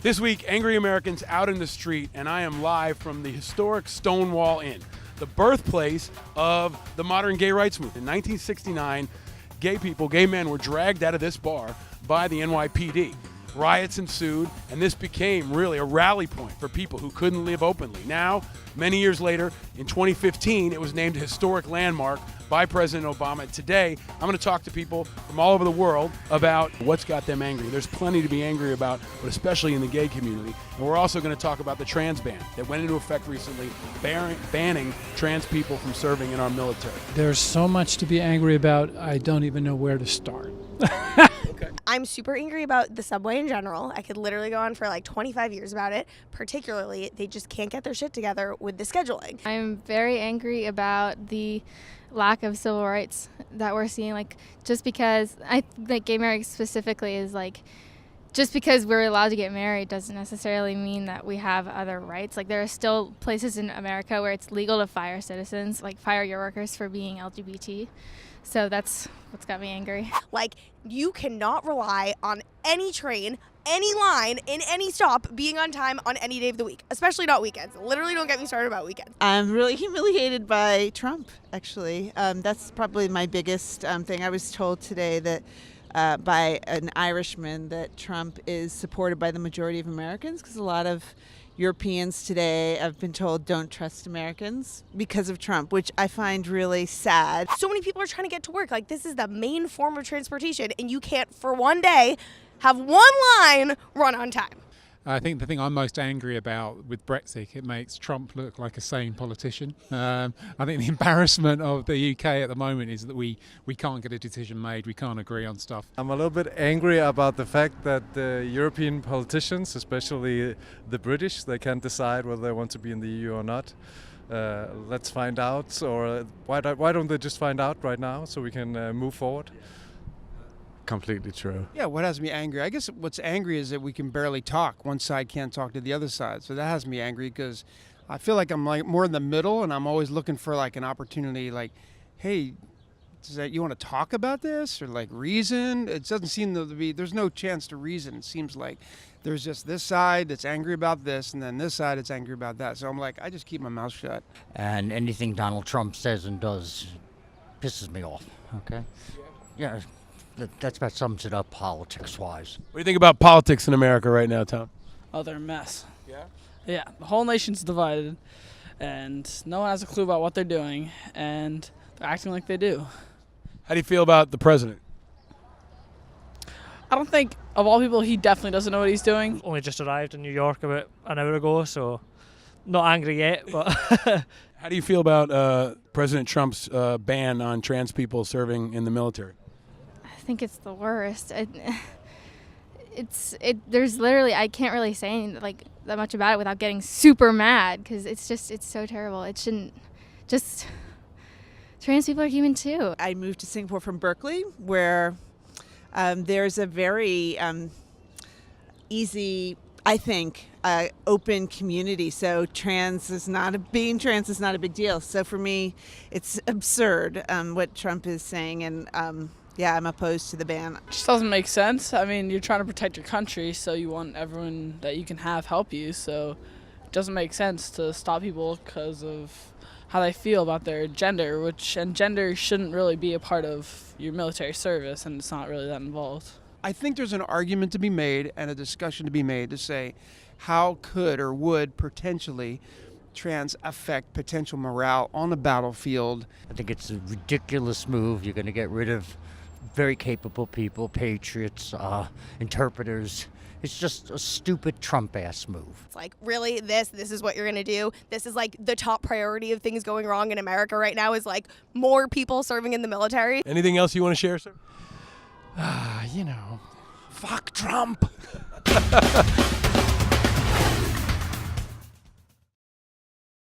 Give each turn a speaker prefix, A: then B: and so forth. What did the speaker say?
A: This week, angry Americans out in the street, and I am live from the historic Stonewall Inn, the birthplace of the modern gay rights movement. In 1969, gay men were dragged out of this bar by the NYPD. Riots ensued, and this became really a rally point for people who couldn't live openly. Now, many years later, in 2015, it was named a historic landmark by President Obama. Today, I'm going to talk to people from all over the world about what's got them angry. There's plenty to be angry about, but especially in the gay community. And we're also going to talk about the trans ban that went into effect recently, banning trans people from serving in our military.
B: There's so much to be angry about, I don't even know where to start.
A: Okay.
C: I'm super angry about the subway in general. I could literally go on for like 25 years about it. Particularly, they just can't get their shit together with the scheduling.
D: I'm very angry about the lack of civil rights that we're seeing. Like, just because gay marriage specifically is like, just because we're allowed to get married doesn't necessarily mean that we have other rights. Like, there are still places in America where it's legal to fire citizens, like fire your workers for being LGBT. So that's what's got me angry.
C: Like, you cannot rely on any train, any line, in any stop being on time on any day of the week, especially not weekends. Literally don't get me started about weekends.
E: I'm really humiliated by Trump, actually. That's probably my biggest thing. I was told today that by an Irishman that Trump is supported by the majority of Americans, because a lot of Europeans today, I've been told, don't trust Americans because of Trump, which I find really sad.
C: So many people are trying to get to work. Like, this is the main form of transportation, and you can't, for one day, have one line run on time.
F: I think the thing I'm most angry about with Brexit, it makes Trump look like a sane politician. I think the embarrassment of the UK at the moment is that we can't get a decision made, we can't agree on stuff.
G: I'm a little bit angry about the fact that the European politicians, especially the British, they can't decide whether they want to be in the EU or not. Let's find out, or why don't they just find out right now so we can move forward?
H: Completely true.
I: Yeah, what has me angry? I guess what's angry is that we can barely talk. One side can't talk to the other side. So that has me angry because I feel like I'm like more in the middle, and I'm always looking for like an opportunity like, hey, you want to talk about this or like reason? It doesn't seem to be, there's no chance to reason. It seems like there's just this side that's angry about this and then this side that's angry about that. So I'm like, I just keep my mouth shut.
J: And anything Donald Trump says and does pisses me off, okay? Yeah. That's about sums it up politics-wise.
A: What do you think about politics in America right now, Tom?
K: Oh, they're a mess.
A: Yeah?
K: Yeah, the whole nation's divided, and no one has a clue about what they're doing, and they're acting like they do.
A: How do you feel about the president?
K: I don't think, of all people, he definitely doesn't know what he's doing.
L: Only just arrived in New York about an hour ago, so not angry yet, but...
A: How do you feel about President Trump's ban on trans people serving in the military?
D: I think it's the worst. There's literally, I can't really say that much about it without getting super mad, because it's so terrible. It shouldn't, just, trans people are human too.
E: I moved to Singapore from Berkeley, where there's a very easy, I think, open community. So being trans is not a big deal. So for me, it's absurd what Trump is saying, and yeah, I'm opposed to the ban.
K: It just doesn't make sense. I mean, you're trying to protect your country, so you want everyone that you can have help you. So it doesn't make sense to stop people because of how they feel about their gender, and gender shouldn't really be a part of your military service, and it's not really that involved.
I: I think there's an argument to be made and a discussion to be made to say how could or would potentially trans affect potential morale on the battlefield.
J: I think it's a ridiculous move. You're going to get rid of very capable people, patriots, interpreters. It's just a stupid Trump-ass move.
C: It's like, really, this is what you're going to do? This is like the top priority of things going wrong in America right now is like more people serving in the military.
A: Anything else you want to share, sir?
B: Fuck Trump.